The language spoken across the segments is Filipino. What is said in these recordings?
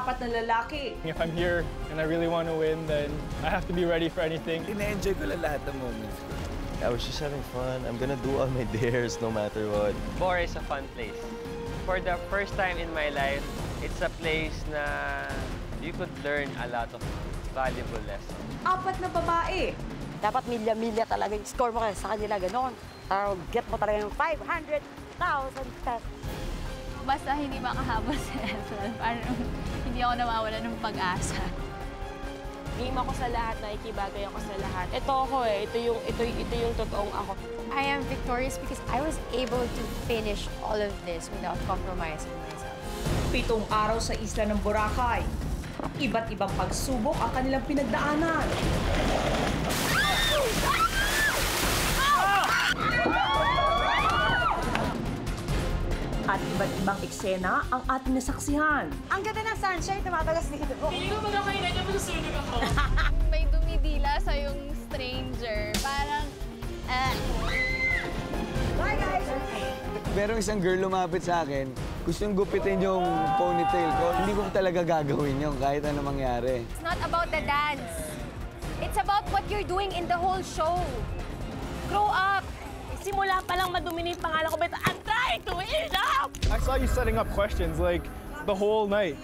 apat na lalaki. If I'm here and I really want to win, then I have to be ready for anything. Ina-enjoy ko lang lahat ng moments ko. I was just having fun. I'm gonna do all my dares no matter what. Bora is a fun place. For the first time in my life, it's a place na you could learn a lot of valuable lessons. Apat na babae. Dapat milya-milya talaga yung score mo kasi sa kanila, gano'n. Get mo talaga yung 500,000 pesos. Basta hindi makahabol sa Ethel, parang hindi ako nawawala ng pag-asa. Game ako sa lahat, nakikibagay ako sa lahat. Ito ako eh, ito yung totoong ako. I am victorious because I was able to finish all of this without compromising myself. 7 araw sa isla ng Boracay. Iba't ibang pagsubok ang kanilang pinagdaanan. At iba't ibang eksena ang ating nasaksihan. Ang ganda ng sunshine, tumatagas dito. Hindi ko ba kayo na masusunog ako? May dumidila sa yung stranger, parang, Bye guys! Merong isang girl lumapit sa akin, gusto yung gupitin yung ponytail ko. Hindi ko talaga gagawin yun kahit ano mangyari. It's not about the dance. It's about what you're doing in the whole show. Grow up! Simula pa lang madumi na yung pangalan ko, but I'm trying to eat up! I saw you setting up questions like the whole night.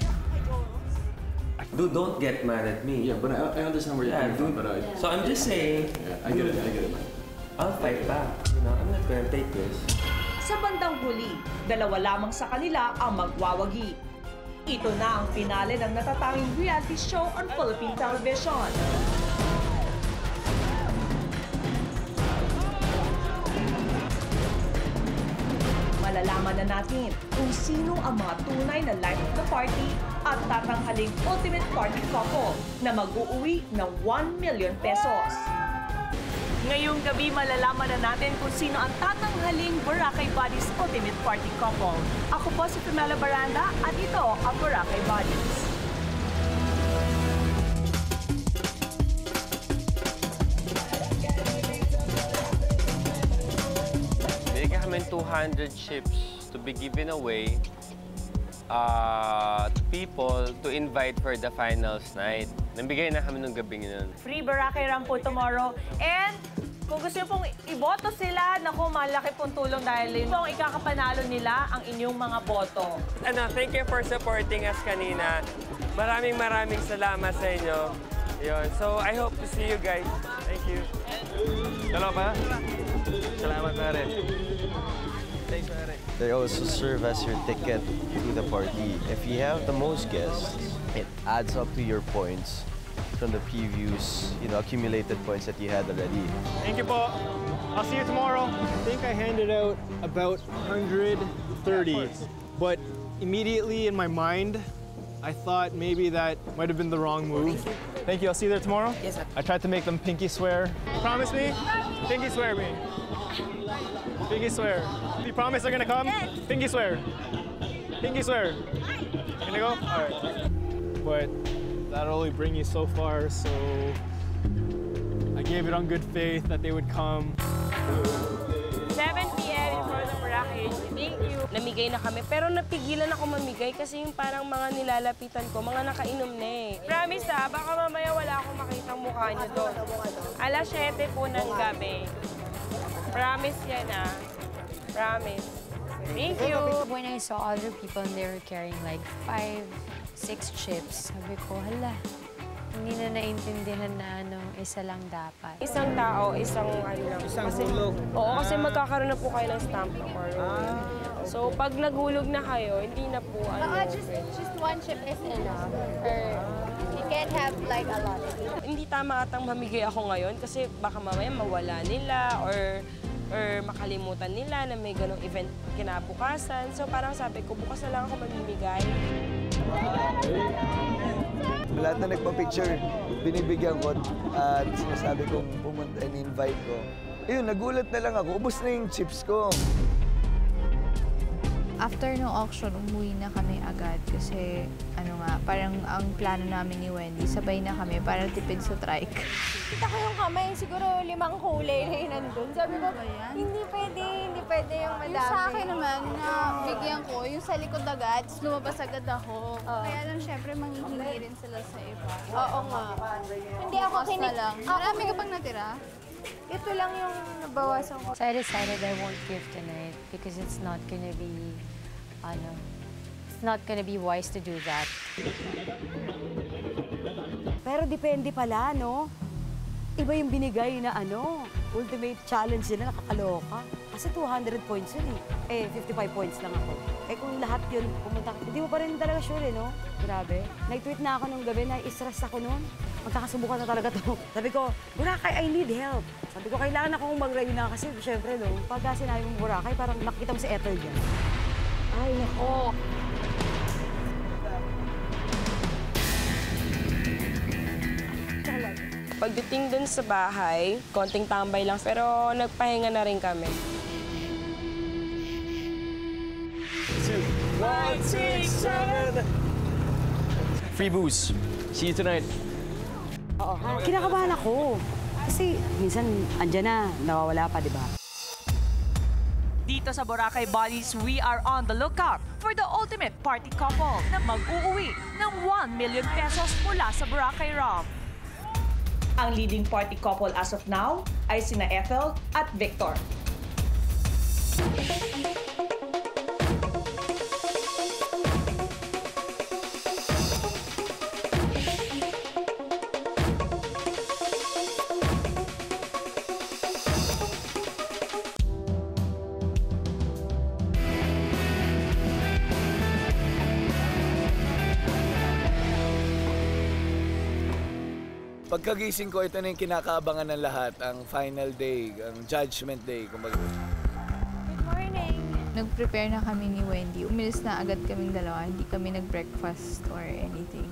Dude, don't get mad at me. Yeah, but I understand where you're coming from, but So I'm just saying, I get it. I'll fight back. You know, I'm not gonna take this. Sa bandang huli, 2 lamang sa kanila ang magwawagi. Ito na ang finale ng natatanging reality show on Philippine television. Malalaman na natin kung sino ang mga tunay na life of the party at tatanghaling ultimate party couple na mag-uuwi ng 1 million pesos. Ngayong gabi, malalaman na natin kung sino ang tatanghaling Boracay Buddies Ultimate Party Couple. Ako po si Pamela Baranda at ito ang Boracay Buddies. Binigyan kami 200 chips to be given away to people to invite for the finals night. Nabigay na kami nung gabing yun. Free Boracay Run po tomorrow. And kung gusto niyo pong iboto sila, naku, malaki pong tulong dahil yun pong ikakapanalo nila ang inyong mga boto. Thank you for supporting us kanina. Maraming salamat sa inyo. Yun. So, I hope to see you guys. Thank you. Hello, pa. Salamat, pare. Thanks, pare. They also serve as your ticket to the party. If you have the most guests, it adds up to your points from the previous, accumulated points that you had already. Thank you po. I'll see you tomorrow. I think I handed out about 130, but immediately in my mind, I thought maybe that might have been the wrong move. Thank you. I'll see you there tomorrow. Yes, sir. I tried to make them pinky swear. Promise me? Pinky swear me. Pinky swear. You promise they're gonna come? Yes. Pinky swear. Pinky swear. Gonna go? All right. But that'll only bring you so far, so I gave it on good faith that they would come. 7 p.m. in front of Boracay. Thank you. Namigay na kami, pero napigilan ako mamigay kasi yung parang mga nilalapitan ko, mga nakainom na eh. Promise baka mamaya wala akong makitang mukha niyo doon. Alas 7 po ng gabi. Promise yan Promise. Thank you. When I saw other people and they were carrying like 5, 6 chips, sabi ko, hala, hindi na naintindihan na isa lang dapat. Isang tao, isang lang. Isang hulog. Oo, kasi magkakaroon na po kayo ng stamp or So, pag naghulog na kayo, hindi na po Just one chip is enough. Or you can't have like a lot. Hindi tama atang mamigay ako ngayon kasi baka mamaya mawala nila or makalimutan nila na may ganong event kinabukasan. So parang sabi ko, bukas na lang ako mamimigay. Lahat na nagpa-picture, binibigyan ko at sinasabi kong pumunta and invite ko. Ayun, nagulat na lang ako. Ubus na yung chips ko. After no auction, umuwi na kami agad kasi ano nga, parang ang plano namin ni Wendy, sabay na kami para tipid sa trike. Kita ko yung kamay, siguro 5 kulay na yun nandun. Sabi ko, hindi pwede yung madami. Yung sa akin naman, na bigyan ko, yung sa likod agad, lumabas agad ako. Kaya lang, syempre, manghihingi rin sila sa iba. Oo nga. Hindi ako lang. Marami ka bang natira? Ito lang yung nabawasan ko. So I decided I won't give tonight because it's not gonna be, it's not gonna be wise to do that. Pero depende pala, no? Iba yung binigay na ultimate challenge nila, nakakaloka. Kasi 200 points yun eh. 55 points lang ako. Kung lahat yun pumunta, hindi mo pa rin talaga sure no? Grabe. Nag-tweet na ako nung gabi na i-stress ako noon. Magkakasubukan na talaga to. Sabi ko, Boracay, I need help. Sabi ko, kailangan akong mag-ride na kasi syempre no, pagka sinabi mong Boracay, parang nakikita mo si Ethel dyan. Ay, nako. Pagdating dun sa bahay, konting tambay lang, pero nagpahinga na rin kami. 2, 1, 6, 7. Free booze. See you tonight. Oo, kinakabahan ako. Kasi minsan andyan na, nawawala pa, di ba? Dito sa Boracay Buddies, we are on the lookout for the ultimate party couple na mag-uuwi ng 1 million pesos mula sa Boracay Rum. Ang leading party couple as of now ay sina Ethel at Victor. Pagkagising ko, ito na yung kinakaabangan ng lahat, ang final day, ang judgment day. Kumbaga. Good morning. Nag-prepare na kami ni Wendy. Umilis na agad kaming dalawa. Hindi kami nag-breakfast or anything.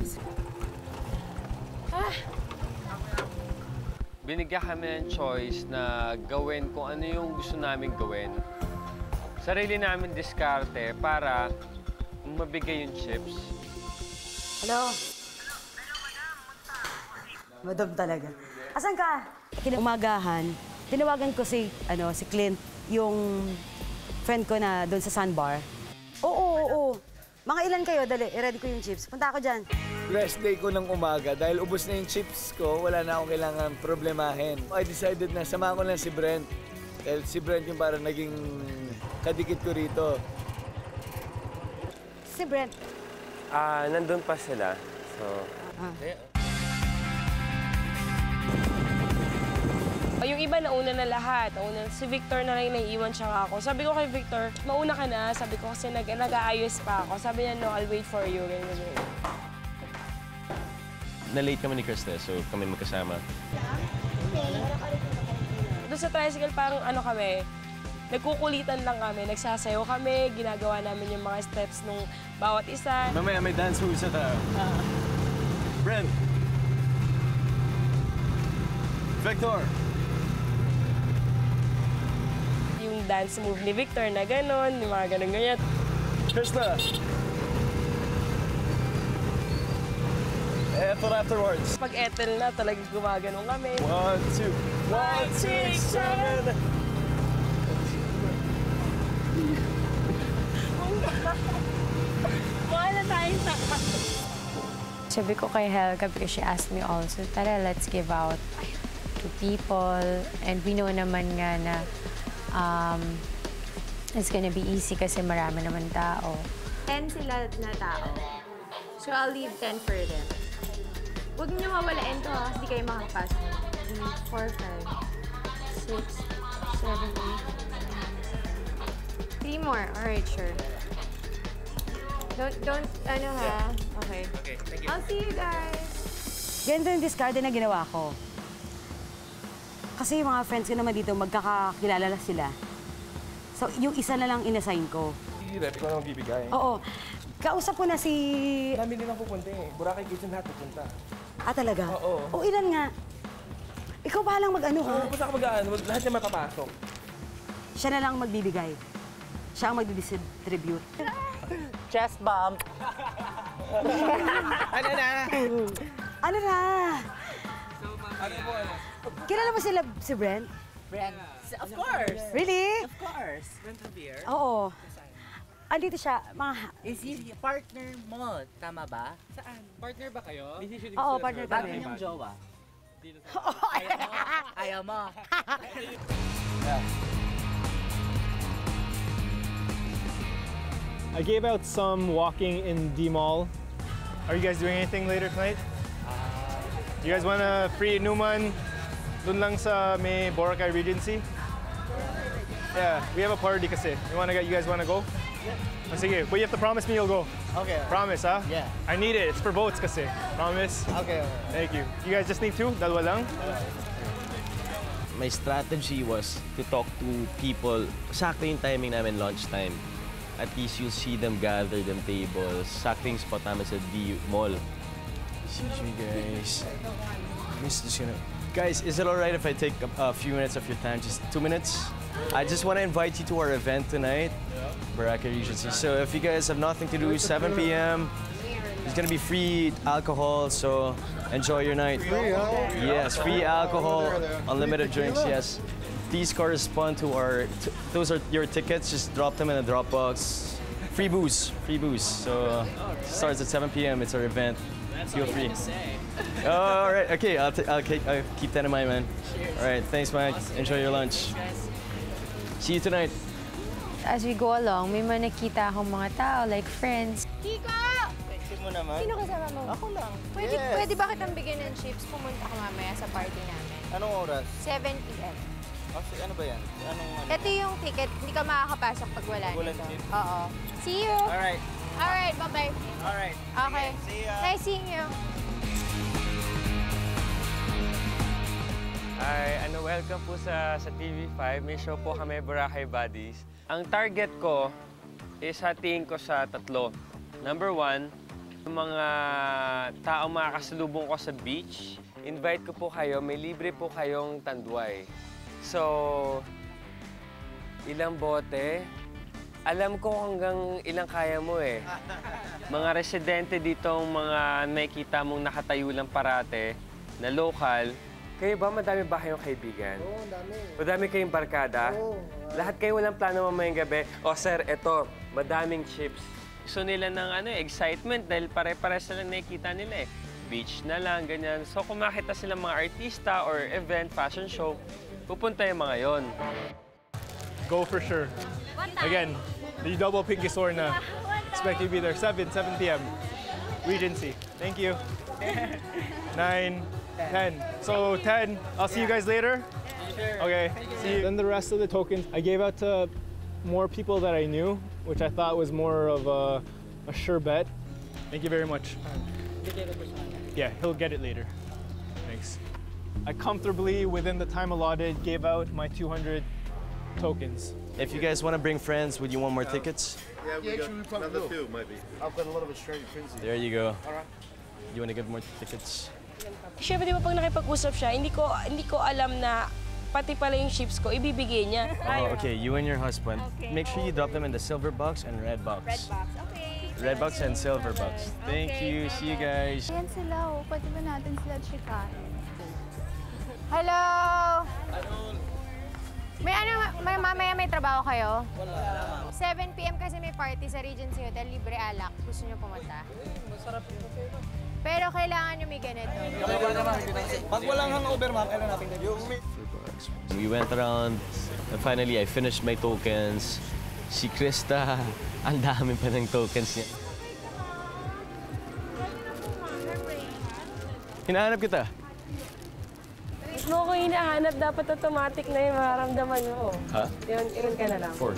Binigyan kami ng choice na gawin kung ano yung gusto namin gawin. Sarili namin diskarte para mabigay yung chips. Hello? Madam talaga. Asan ka? Umagahan, tinawagan ko si Clint, yung friend ko na doon sa Sandbar. Oo. Mga ilan kayo? Dali, i-ready ko yung chips. Punta ako dyan. Rest day ko ng umaga, dahil ubos na yung chips ko, wala na akong kailangan problemahin. I decided na samahan ko lang si Brent. Dahil si Brent yung parang naging kadikit ko rito. Si Brent. Nandun pa sila. So, Yung iba nauna na lahat. Si Victor na lang naiiwan siya ako. Sabi ko kay Victor, mauna ka na. Sabi ko kasi nag-aayos pa ako. Sabi niya, no, I'll wait for you. Ganyan. Na-late kami ni Krista, so kami magkasama. Doon sa tricycle, parang kami, nagkukulitan lang kami. Nagsasayaw kami, ginagawa namin yung mga steps nung bawat isa. Mamaya may dance moves sa tao. Brent. Victor. Yung dance move ni Victor na gano'n, yung mga gano'n-ganyan. Krista. Ethel afterwards. Pag Ethel na, talagang gumaganon kami. 1, 2, 1, 6, 7. Mahal na tayong sakit. Sabi ko kay Helga because she asked me also, tara, let's give out to people. And we know naman nga na it's gonna be easy kasi marami naman tao. 10 sila na tao. So I'll leave 10 for them. Huwag niyo mawalain to ha, hindi kayo makapasok. 4, 5, 6, 7, 8, 3 more. Alright, sure. Don't, ha? Okay. Okay, thank you. I'll see you guys. Ganito yung discard na ginawa ko. Kasi yung mga friends ko naman dito, magkakakilala na sila. So, yung isa na lang inassign ko. Hirap, ikaw na magbibigay. Oo. Kausap ko na si... Namin din ang pupunta eh. Boracay Kitchen lahat pupunta. talaga? Oo. O ilan nga? Ikaw bahalang mag-ano ha? Basta ka mag-ano, lahat niya mapapasok. Siya na lang magbibigay. Siya ang magdidistribute. Chest bump. Ano na? Ano na? Kilala mo sila si Brent? Brent. Of course. Really? Of course. Brent Javier. Oo. Andito siya, mga... Is he partner mo? Tama ba? Saan? Partner ba kayo? Oo, partner Bago kami. niyang jowa. Ayaw mo. I gave out some walking in D Mall. Are you guys doing anything later tonight? You guys want a free Numan dun lang sa may Boracay Regency? Yeah, we have a party kasi. You guys wanna go? Yeah. Oh, sige, but you have to promise me you'll go. Okay. Promise, ha? Yeah. I need it. It's for votes kasi. Promise? Okay. Thank you. You guys just need two? Dalawa lang? My strategy was to talk to people. Sakto yung timing namin, lunchtime. At least you'll see them gather them tables. Sakto yung spot namin sa D Mall. Excuse me, guys. Guys, is it alright if I take a few minutes of your time? Just 2 minutes? I just want to invite you to our event tonight, Boracay Regency. So if you guys have nothing to do, 7 p.m. It's gonna be free alcohol, so enjoy your night. Free alcohol? Yes, free alcohol, unlimited drinks, yes. These correspond to our, those are your tickets, just drop them in a Dropbox. Free booze, free booze. So starts at 7 p.m. It's our event. Feel free. All right, okay, I'll keep that in mind, man. All right, thanks, man. Enjoy your lunch. See you tonight. As we go along, may mga nakita akong mga tao, like friends. Kiko! Mo naman. Sino kasama mo? Ako lang. Pwede ba kitang bigyan ng chips? Pumunta ka mamaya sa party namin. Anong oras? 7 p.m. Ano ba yan? Ito yung ticket. Hindi ka makakapasok pag wala Walang nito. tip? Oo. See you! Alright. Alright, bye-bye. Alright. Okay. See ya. Nice seeing you. Hi, welcome po sa TV5. May show po kami, Boracay Buddies. Ang target ko is hatiin ko sa 3. Number 1, yung mga taong makakasalubong ko sa beach, invite ko po kayo, may libre po kayong tanduay. So, ilang bote? Alam ko hanggang ilang kaya mo eh. Mga residente ditong mga nakikita mong nakatayo lang parate na local. Kayo ba, madami ba kayong kaibigan? Oo, dami. Madami kayong barkada? Oo. Lahat kayo walang plano mamayang gabi? O sir, eto, madaming chips. Gusto nila ng excitement dahil pare-pares na lang nakikita nila eh. Beach na lang, ganyan. So kung makita silang mga artista or event, fashion show, pupunta yung mga yon. Go for sure. Again, the double pinky sore na. Expect you to be there 7 p.m. Regency. Thank you. 9, 10. So 10, I'll see you guys later. Okay, see you. Then the rest of the tokens I gave out to more people that I knew, which I thought was more of a sure bet. Thank you very much. Yeah, he'll get it later. Thanks. I comfortably, within the time allotted, gave out my 200 tokens. If you guys want to bring friends, would you want more tickets? Yeah, we got another 2, maybe. I've got a lot of Australian friends here. There you go. You want to give more tickets? Siyempre, di ba pag nakipag-usap siya, hindi ko alam na pati pala yung chips ko, ibibigay niya. Oh, okay. You and your husband. Okay. Make sure you drop them in the silver box and red box. Red box, okay. Red box and silver box. Thank you. See you guys. Ayan sila, oh. Pwede ba natin sila chikahin? Hello! Mamaya may trabaho kayo? Wala. 7 p.m. kasi may party sa Regency Hotel, libre alak. Gusto niyo pumunta? Masarap yung Pero kailangan niyo may ganito. Pag walang hangover, ma'am, kailan natin We went around and finally I finished my tokens. Si Krista, ang dami pa ng tokens niya. Hinahanap kita. Mo ko hinahanap, dapat automatic na yung mararamdaman mo. Ha? Yun ka na lang. 4.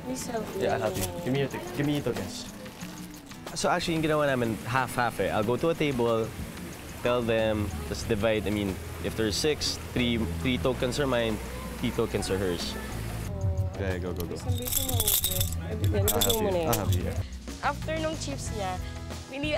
May selfie. Yeah, I'll help you. Give me your tokens. So actually, yung ginawa namin, half-half eh. I'll go to a table, tell them, just divide. I mean, if there's 6, 3 tokens are mine, 3 tokens are hers. Okay, go. I'll help you. After nung chips niya,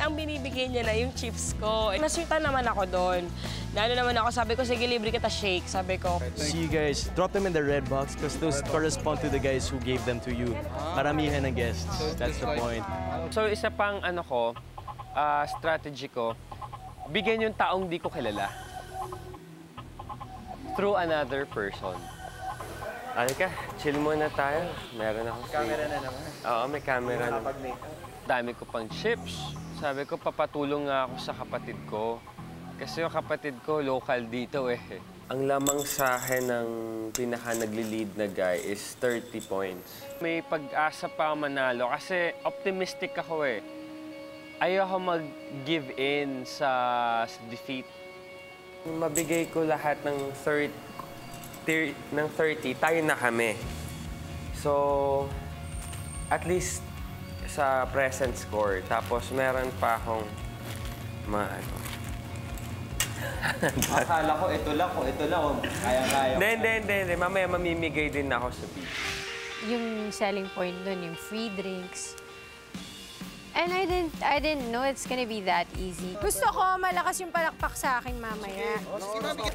ang binibigay niya na yung chips ko. Nasweetan naman ako doon. Lalo naman ako, sabi ko, sige, libre kita shake. Sabi ko. See you guys. Drop them in the red box because those correspond to the guys who gave them to you. Maramihan ng guests. That's the point. So isa pang strategy ko, bigyan yung taong di ko kilala. Through another person. Alika, chill muna tayo. Meron ako Camera na naman. Oo, may camera na. Dami ko pang chips. Sabi ko, papatulong nga ako sa kapatid ko. Kasi yung kapatid ko, local dito eh. Ang lamang sa akin ng pinaka-nagli-lead na guy is 30 points. May pag-asa pa manalo kasi optimistic ako eh. Ayoko mag-give in sa defeat. Mabigay ko lahat ng 30, tayo na kami. So, at least sa present score. Tapos meron pa akong Akala ko ito lang, kaya-kaya. Hindi. Mamaya mamimigay din ako sa beach. Yung selling point dun, yung free drinks. And I didn't know it's gonna be that easy. Gusto ko malakas yung palakpak sa akin mamaya.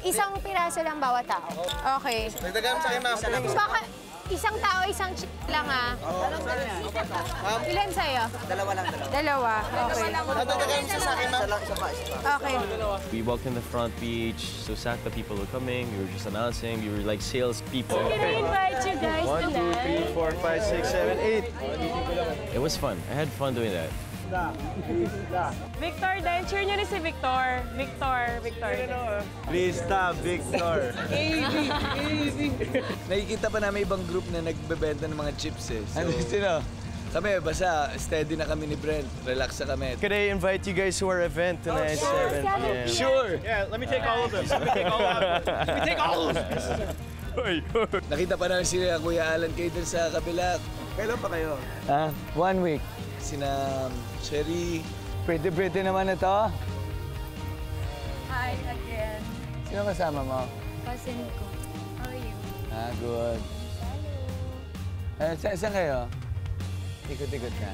Isang piraso lang bawat tao. Okay. Nagdagan sa akin, ma'am. Baka isang tao, isang lang ah. Ilan sa'yo? Dalawa lang. Dalawa. Okay. Nagdagan sa akin, ma'am. Okay. We walked in the front beach, so Santa people were coming. We were just announcing. We were like sales people. Can I invite you guys 1, 2, 3, 4, 5, 6, 7, 8. It was fun. I had fun doing that. Victor, dahil cheer niyo rin si Victor. Victor. Please stop, Victor. Easy. Nakikita pa namin ibang group na nagbebenta ng mga chips eh. So, sino? Kami, basta steady na kami ni Brent. Relax na kami. Could I invite you guys to our event tonight, 7 p.m.? Sure! Yeah, let me take all of them. Let me take all of them. Nakita pa namin si Kuya Alan kayo dun sa kabila. Kailan pa kayo? 1 week. Sina Sherry. Pretty naman ito. Hi again. Sino kasama mo? Cousin ko. How are you? Good. Saan kayo? Ikot-ikot ka.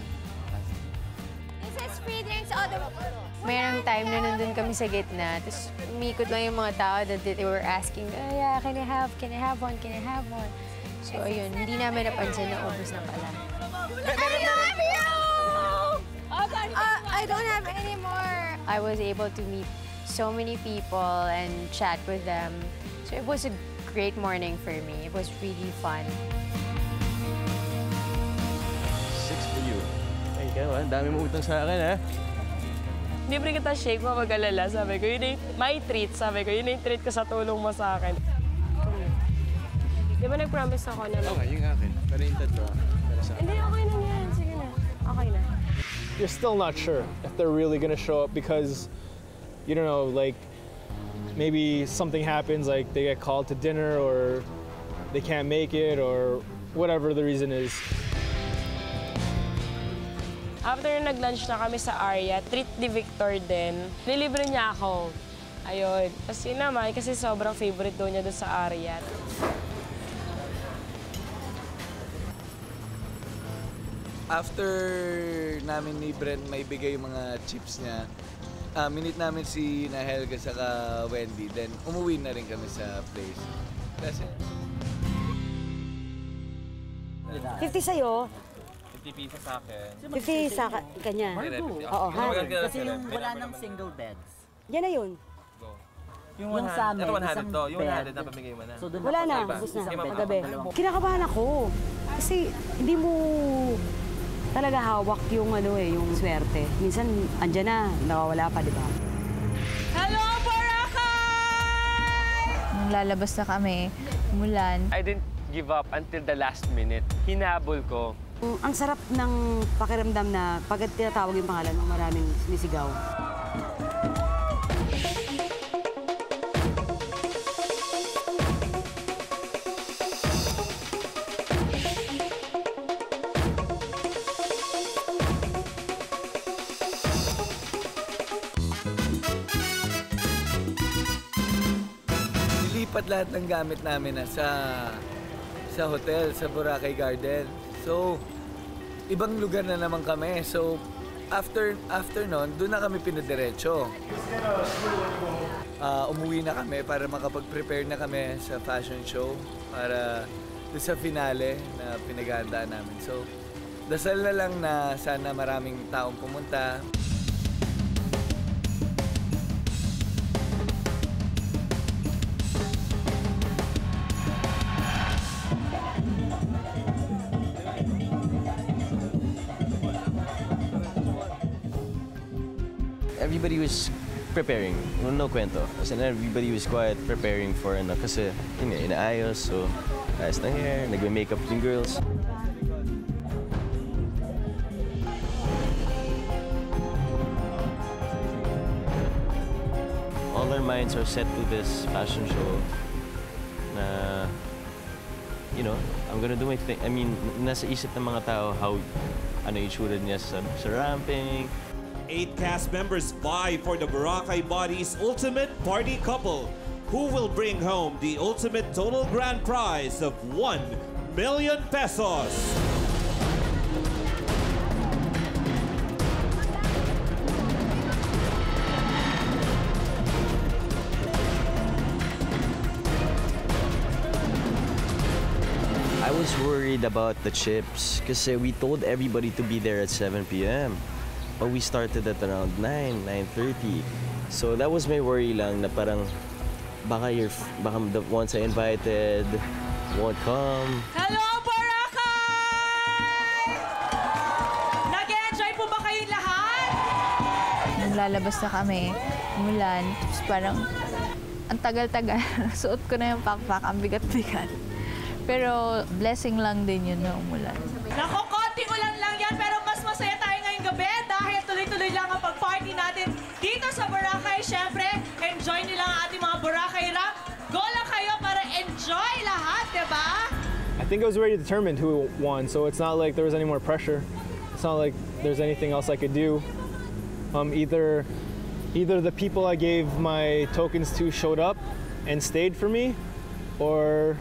This is free drinks all the way. Mayroong time na nandun kami sa gitna, tapos umikot lang yung mga tao that they were asking, oh yeah, can I have one? So ayun, hindi namin napansin na ubos na pala. I love you! I don't have any more. I was able to meet so many people and chat with them. So it was a great morning for me. It was really fun. 6 for you. Ay, kaya ang dami mo utang sa akin, ha? Hindi pa rin kita shake mo mag-alala. Sabi ko, yun yung my treat. Sabi ko, yun yung treat ko sa tulong mo sa akin. Di ba nag-promise ako na? Okay, yung akin. Pero yung tatlo. Hindi, okay na yan. Sige na. Okay na. You're still not sure if they're really gonna show up because, you don't know, like, maybe something happens, like they get called to dinner or they can't make it or whatever the reason is. After nag-lunch na kami sa Aria, treat ni Victor din. Nilibre niya ako. Ayun. Kasi naman, kasi sobrang favorite daw niya doon sa Aria. After namin ni Brent may bigay yung mga chips niya, minute namin si Helga saka Wendy, then umuwi na rin kami sa place. Kasi 50 sa'yo. 50 pesos sa akin. 50 sa kanya. Oo, ha? Kasi yung wala ng single beds. Yan na yun. Yung sa amin, isang bed. Yung 100 na pamigay mo na. Wala na, ubus na. Kagabi. Kinakabahan ako. Kasi hindi mo talaga hawak yung yung swerte. Minsan, andyan na, nawawala pa, di ba? Hello, Boracay! Nung lalabas na kami, umulan. I didn't give up until the last minute. Hinabol ko. Ang sarap ng pakiramdam na pag tinatawag yung pangalan ng maraming sinisigaw. nilipat lahat ng gamit namin na sa hotel, sa Boracay Garden. So, ibang lugar na naman kami. So, after nun, doon na kami pinadiretso. Umuwi na kami para makapag-prepare na kami sa fashion show para doon sa finale na pinaghahandaan namin. So, dasal na lang na sana maraming taong pumunta. everybody was preparing. No kwento. As in, everybody was quiet, preparing for ano. Kasi, yun nga, inaayos. So, ayos ng hair, nagme-makeup yung girls. All their minds are set to this fashion show na, you know, I'm gonna do my thing. I mean, nasa isip ng mga tao how, ano yung itsura niya sa ramping. 8 cast members vie for the Boracay Bodies Ultimate Party Couple, who will bring home the ultimate total grand prize of 1 million pesos. I was worried about the chips kasi we told everybody to be there at 7 p.m. But we started at around 9:30. So that was my worry lang na parang baka the ones I invited won't come. Hello, Boracay! Nag-enjoy po ba kayong lahat? Nung lalabas na kami, mulan, tapos parang ang tagal-tagal. Suot ko na yung pakpak, ang bigat-bigat. Pero blessing lang din yun na umulan. Naku, konting ulan lang yan, pero mas masaya tayo ngayong gabi dahil tuloy-tuloy lang ang pag-party natin dito sa Boracay. Siyempre, enjoy nila ang ating mga Boracay rap. Go lang kayo para enjoy lahat, diba? I think I was already determined who won, so it's not like there was any more pressure. It's not like there's anything else I could do. Either the people I gave my tokens to showed up and stayed for me, or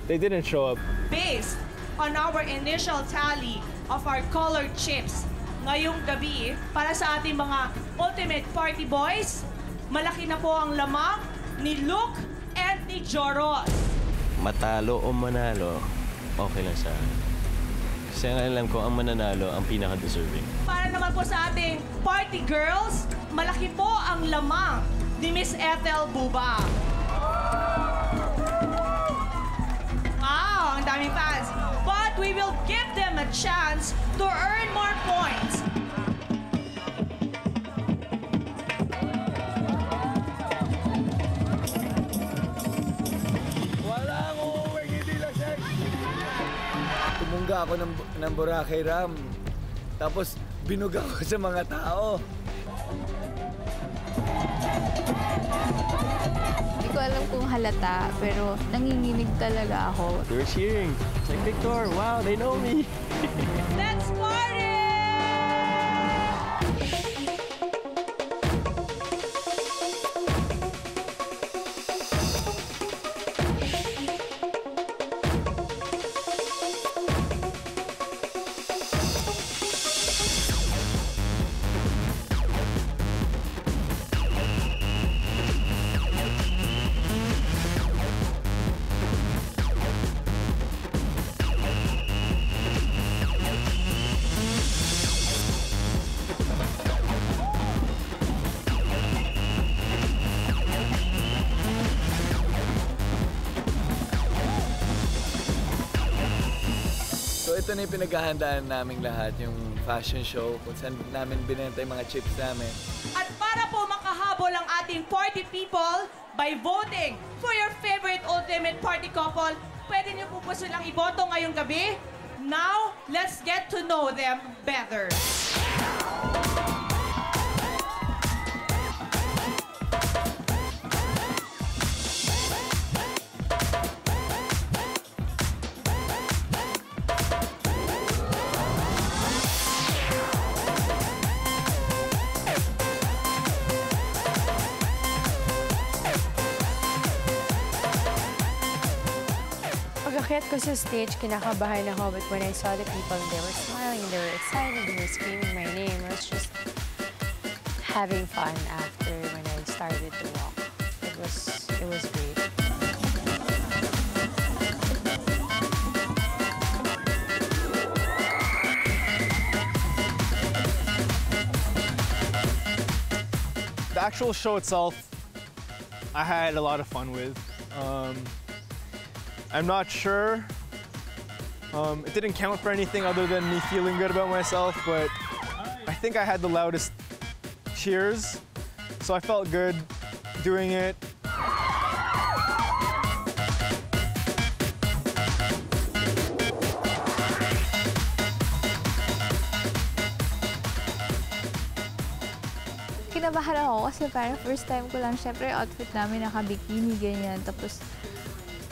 they didn't show up. Based on our initial tally of our colored chips ngayong gabi, para sa ating mga Ultimate Party Boys, malaki na po ang lamang ni Luke and ni Joros. Matalo o manalo, okay lang sa akin. Kasi ang alam ko, ang mananalo ang pinaka-deserving. Para naman po sa ating Party Girls, malaki po ang lamang ni Miss Ethel Buba. Wow, ang daming fans. But we will give them a chance to earn more points. Tumungga ako ng Boracay Ram. Tapos binuga ko sa mga tao. Hindi ko alam kung halata, pero nanginginig talaga ako. They're cheering. It's like, Victor, wow, they know me. Let's party! So ito na yung pinaghahandaan naming lahat, yung fashion show, kung saan namin binenta yung mga chips namin. At para po makahabol ang ating party people by voting for your favorite Ultimate Party Couple, pwede niyo po silang iboto ngayong gabi. Now, let's get to know them better. Pag-akyat ko sa stage, kinakabahan ako, but when I saw the people, they were smiling, they were excited, they were screaming my name. I was just having fun after when I started to walk. It was great. The actual show itself, I had a lot of fun with. I'm not sure. It didn't count for anything other than me feeling good about myself, but I think I had the loudest cheers So I felt good doing it. Kinabahan ako kasi parang first time ko lang, syempre outfit namin naka-bikini, ganyan. Tapos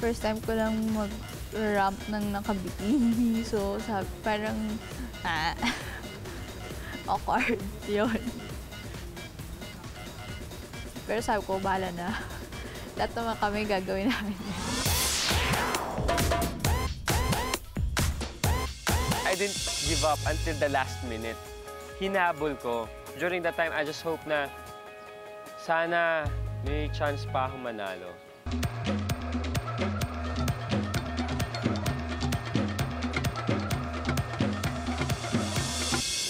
first time ko lang mag-ramp ng naka-bikini. So parang awkward yun. Pero sabi ko, bahala na. Lahat naman kami gagawin namin. I didn't give up until the last minute. Hinabol ko. During that time, I just hope na sana may chance pa akong manalo.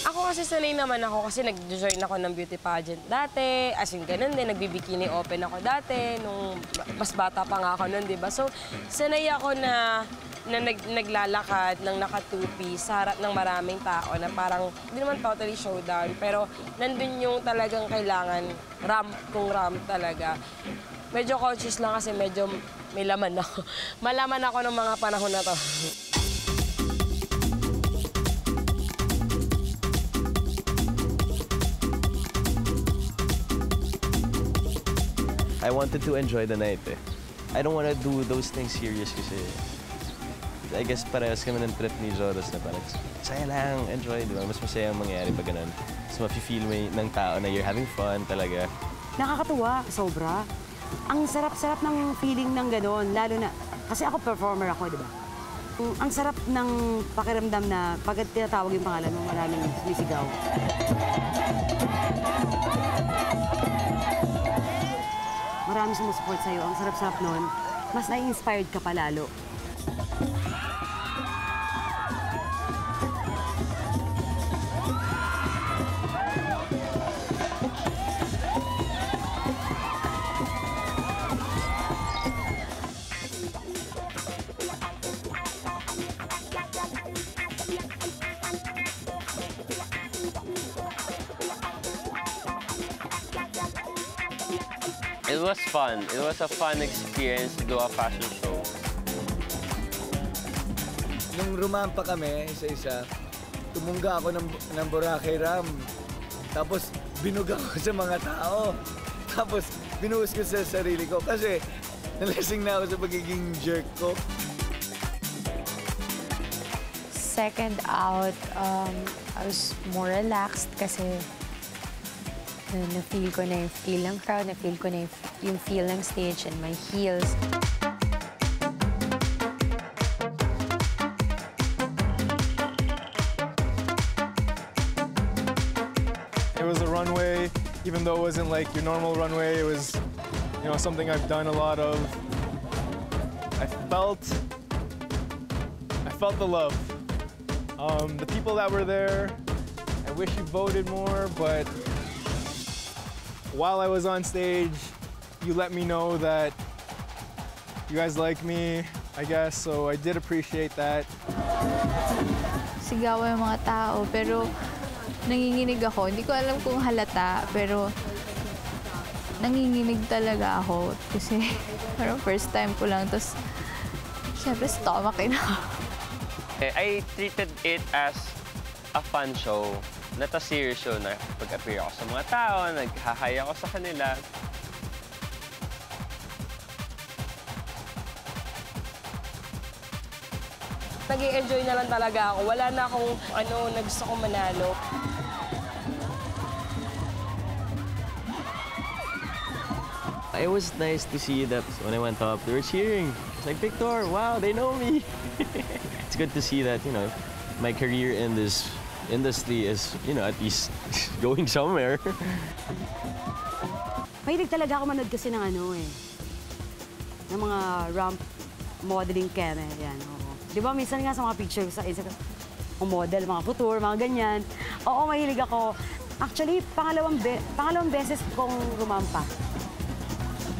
Ako kasi sanay naman ako kasi nag-join ako ng beauty pageant dati. As in, ganun din. Nagbibikini open ako dati nung mas bata pa nga ako nun, di ba? So, sanay ako na naglalakad ng naka-two-piece sa harap ng maraming tao na parang, hindi naman totally showdown, pero nandun yung talagang kailangan ramp talaga. Medyo conscious lang kasi medyo may laman ako. Malaman ako ng mga panahon na to. I wanted to enjoy the night eh. I don't want to do those things serious kasi I guess parehas kami ng trip ni Joros na parang saya lang, enjoy, di ba? Mas masaya ang mangyayari pag ganun. Mas mafe-feel mo ng tao na you're having fun talaga. Nakakatuwa, sobra. Ang sarap-sarap ng feeling ng gano'n, lalo na, kasi ako performer ako, di ba? Ang sarap ng pakiramdam na pag tinatawag yung pangalan mo, maraming sumisigaw. Maraming sumusupport sa'yo, ang sarap-sarap nun, mas na-inspired ka pa lalo. It was fun. It was a fun experience to do a fashion show. Nung rumampa kami, isa-isa, tumungga ako ng Boracay Ram. Tapos binug ako sa mga tao. Tapos binuhos ko sa sarili ko kasi nalasing na ako sa pagiging jerk ko. Second out, I was more relaxed kasi na-feel ko na yung feel ng crowd, na-feel ko na yung feel ng stage and my heels. It was a runway, even though it wasn't like your normal runway, it was, you know, something I've done a lot of. I felt the love. The people that were there, I wish you voted more, but while I was on stage, you let me know that you guys like me, I guess, so I did appreciate that. Sigawan yung mga tao, pero nanginginig ako. Hindi ko alam kung halata, pero nanginginig talaga ako kasi parang first time ko lang, tapos syempre stomach-in ako. I treated it as a fun show. Not a serious show na pag-appear ako sa mga tao, naghahay ako sa kanila. Nag-i-enjoy na lang talaga ako. Wala na akong gusto kong manalo. It was nice to see that when I went up, they were cheering. It's like, Victor, wow, they know me. It's good to see that, you know, my career in this industry is, you know, at least going somewhere. Mahilig talaga ako manood kasi ng ng mga ramp modeling camera, yan. Di ba, minsan nga sa mga picture sa Instagram, model, mga couture, mga ganyan. Oo, mahilig ako. Actually, pangalawang beses kong rumampa.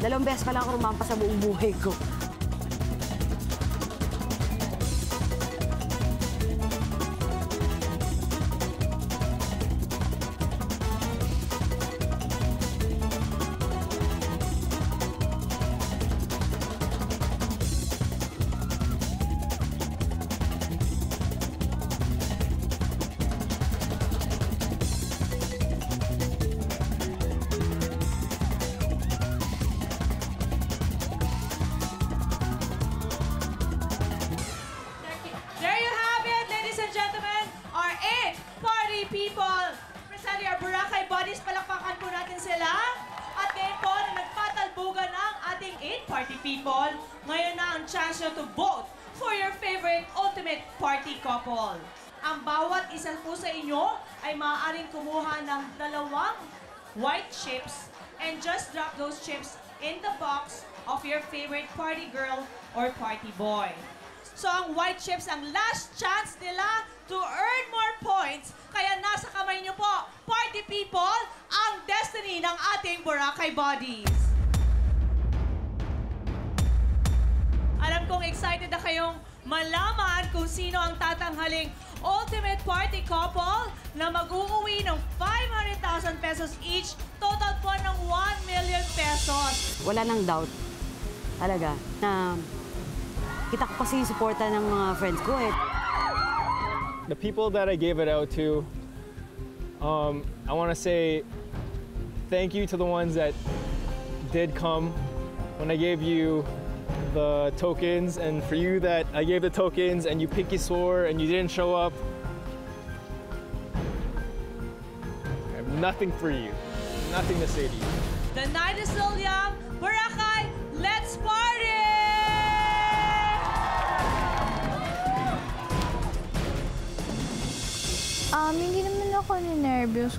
2 beses pa lang ako rumampa sa buong buhay ko. party people, ngayon na ang chance nyo to vote for your favorite ultimate party couple. Ang bawat isa po sa inyo ay maaaring kumuha ng 2 white chips and just drop those chips in the box of your favorite party girl or party boy. So ang white chips ang last chance nila to earn more points. Kaya nasa kamay niyo po, party people, ang destiny ng ating Boracay Bodies. Alam kong excited na kayong malaman kung sino ang tatanghaling ultimate party couple na mag-uuwi ng 500,000 pesos each, total po ng 1 million pesos. Wala nang doubt, talaga, na kita ko kasi yung suporta ng mga friends ko eh. The people that I gave it out to, I want to say thank you to the ones that did come when I gave you the tokens, and for you that I gave the tokens and you pinky swore and you didn't show up. I have nothing for you, nothing to say to you. The night is still young. Boracay, let's party! Hindi naman ako nervous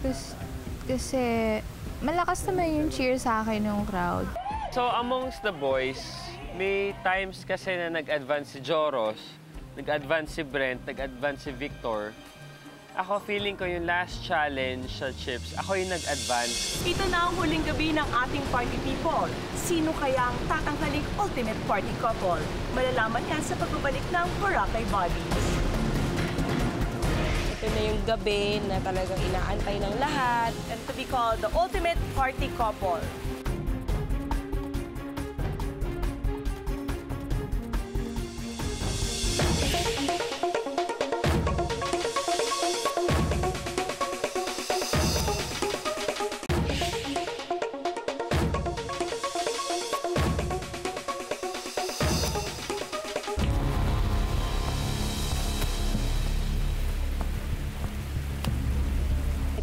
kasi malakas naman yung cheer sa akin ng crowd. So amongst the boys, may times kasi na nag-advance si Joros, nag-advance si Brent, nag-advance si Victor. Ako feeling ko yung last challenge sa chips, ako yung nag-advance. Ito na ang huling gabi ng ating party people. Sino kaya ang tatanghaling ultimate party couple? Malalaman yan sa pagbabalik ng Boracay Bodies. Ito na yung gabi na talagang inaantay ng lahat. And to be called the ultimate party couple.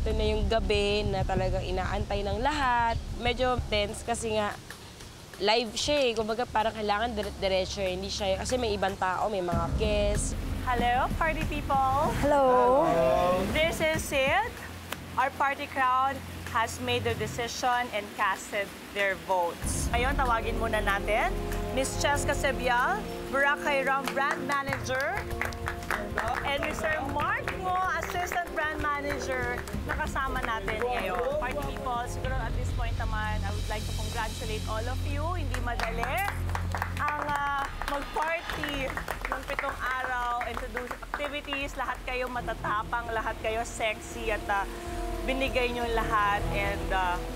Ito na yung gabi na talagang inaantay ng lahat. Medyo tense kasi nga live siya eh. Kumbaga parang kailangan diretso. Hindi siya, kasi may ibang tao, may mga guests. Hello, party people. Hello. This is it. Our party crowd has made their decision and casted their votes. Ngayon, tawagin muna natin Miss Cheska Sebial, Boracay Rum Brand Manager, and Mr. Mark Mo, Assistant Brand Manager, na kasama natin ngayon. Party people, siguro at this point naman, I would like to congratulate all of you. Hindi madali ang mag-party ng 7 araw, introduce activities, lahat kayo matatapang, lahat kayo sexy at binigay nyo lahat and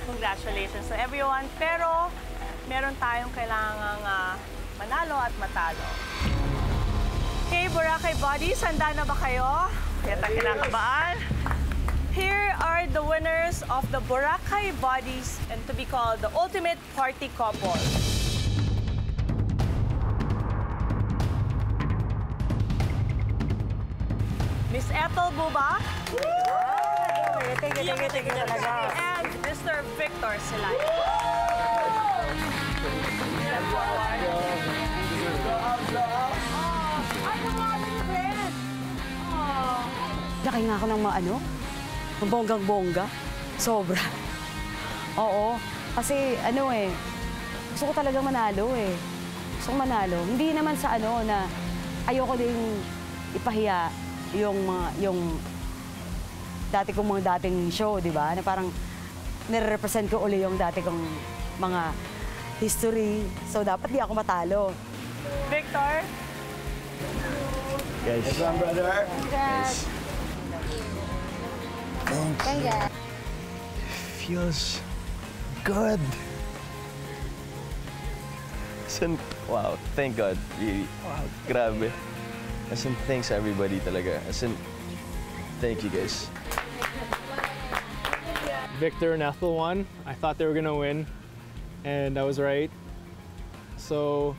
congratulations to everyone. Pero meron tayong kailangang manalo at matalo. Okay, Boracay Bodies, handa na ba kayo? Kaya tayo kinakabahan. Here are the winners of the Boracay Bodies and to be called the ultimate party couple. Miss Ethel Buba. Thank you talaga. And Mr. Victor Silay. Laki nga ako ng mga ng bonggang-bongga. Sobra. Oo. Kasi gusto ko talagang manalo eh. Gusto ko manalo. Hindi naman sa na ayoko ding ipahiya yung dati kong mga dating show, di ba? Na parang nire-represent ko uli yung dati kong mga history. So dapat di ako matalo. Victor? Guys. Yes, brother. Congrats. Thanks. Feels good. Wow, thank God. Really. Wow, grabe. Thanks everybody talaga. Thank you guys. Victor and Ethel won. I thought they were gonna win, and I was right. So,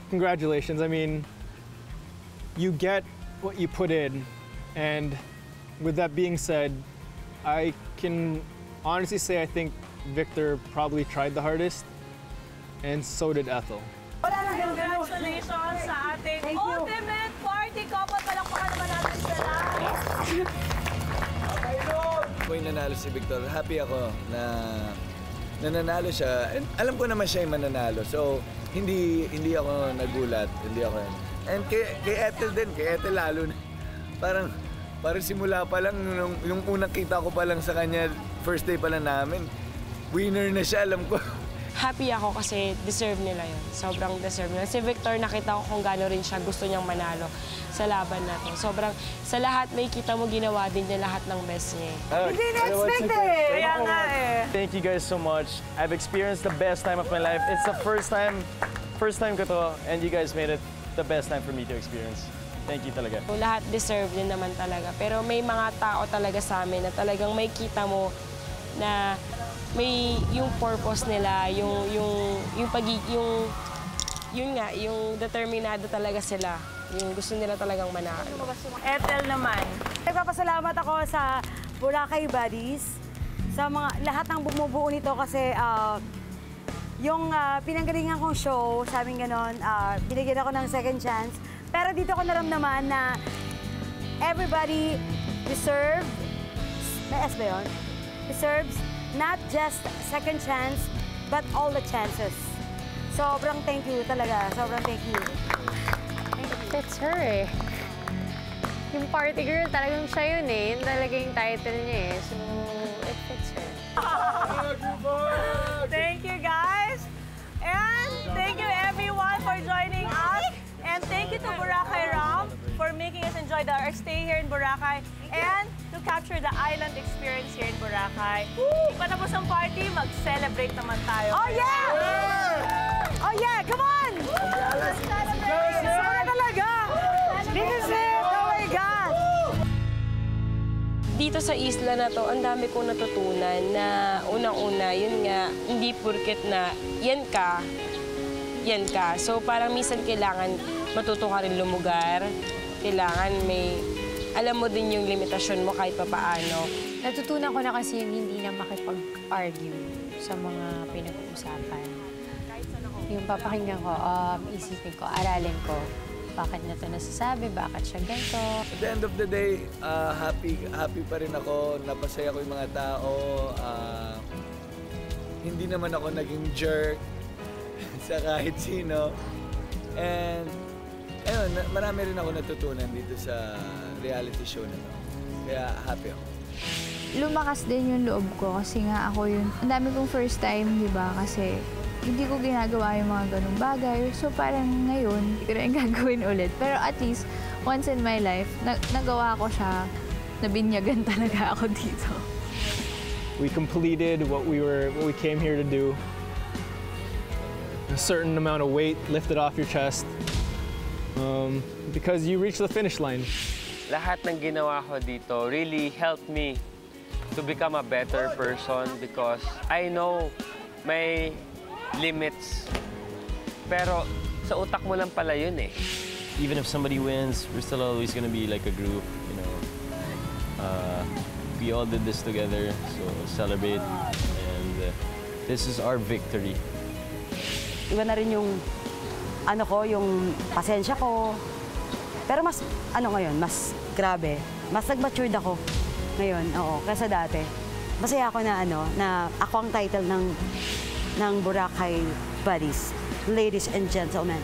congratulations. I mean, you get what you put in, and with that being said, I can honestly say I think Victor probably tried the hardest. And so did Ethel. Congratulations sa ating ultimate party couple. Palakpakan naman natin sila. Kung nanalo si Victor, happy ako na nananalo siya. And alam ko naman siya yung mananalo. So, hindi ako nagulat. Hindi ako. And kay Ethel din, kay Ethel lalo na. Parang simula pa lang, yung unang kita ko pa lang sa kanya, first day pa lang namin, winner na siya, alam ko. Happy ako kasi deserve nila yun. Sobrang deserve nila. Si Victor, nakita ko kung gaano rin siya gusto niyang manalo sa laban natin. Sobrang, sa lahat may kita mo, ginawa din niya lahat ng best niya. Hindi na-expect eh! Kaya nga eh. Thank you guys so much. I've experienced the best time of my life. It's the first time ko to, and you guys made it the best time for me to experience. Thank you talaga. Lahat deserve din naman talaga. Pero may mga tao talaga sa amin na talagang may kita mo na may yung purpose nila, yung determinado talaga sila. Yung gusto nila talagang manalo. Ethel naman. Nagpapasalamat ako sa Boracay Buddies, sa lahat ng bumubuo nito kasi yung pinanggalingan kong show, sabi ganon, binigyan ako ng second chance. Pero dito ko naramdaman na everybody deserves, may S ba yun? Deserves not just second chance, but all the chances. Sobrang thank you talaga. Sobrang thank you. It fits her eh. Yung party girl, talagang siya yun eh. Yun talaga yung title niya eh. So, it fits her. Thank you, guys. And thank you, everyone, for joining us. And thank you to Boracay Ram for making us enjoy our stay here in Boracay and to capture the island experience here in Boracay. Patapos ang party, mag-celebrate naman tayo. Oh, yeah! Oh, yeah! Come on! Let's celebrate! Sana talaga! This is it! Oh, my God! Dito sa isla na to, ang dami kong natutunan na unang-una, yun nga, hindi purket na yan ka. So parang minsan kailangan matuto ka rin lumugar. Kailangan may, alam mo din yung limitasyon mo kahit papaano. Natutunan ko na kasi yung hindi na makipag-argue sa mga pinag-uusapan. Yung papakinggan ko, isipin ko, aralin ko. Bakit na ito nasasabi? Bakit siya ganito? At the end of the day, happy pa rin ako. Napasaya ko yung mga tao. Hindi naman ako naging jerk sa kahit sino. And ayun, marami rin ako natutunan dito sa reality show na to. Kaya happy ako. Lumakas din yung loob ko kasi nga ako yun. Ang dami kong first time, di ba? Kasi hindi ko ginagawa yung mga ganung bagay. So parang ngayon, hindi ko rin gagawin ulit. Pero at least, once in my life, nagawa ko siya, nabinyagan talaga ako dito. We completed what we came here to do. A certain amount of weight lifted off your chest because you reached the finish line. Lahat ng ginawa ko dito really helped me to become a better person because I know may limits. Pero sa utak mo lang pala yun eh. Even if somebody wins, we're still always gonna be like a group, you know. We all did this together, so celebrate. And this is our victory. Iba na rin yung, yung pasensya ko. Pero mas, ngayon, mas grabe. Mas nag-matured ako ngayon, kaysa dati. Masaya ako na ako ang title ng Boracay Buddies. Ladies and gentlemen,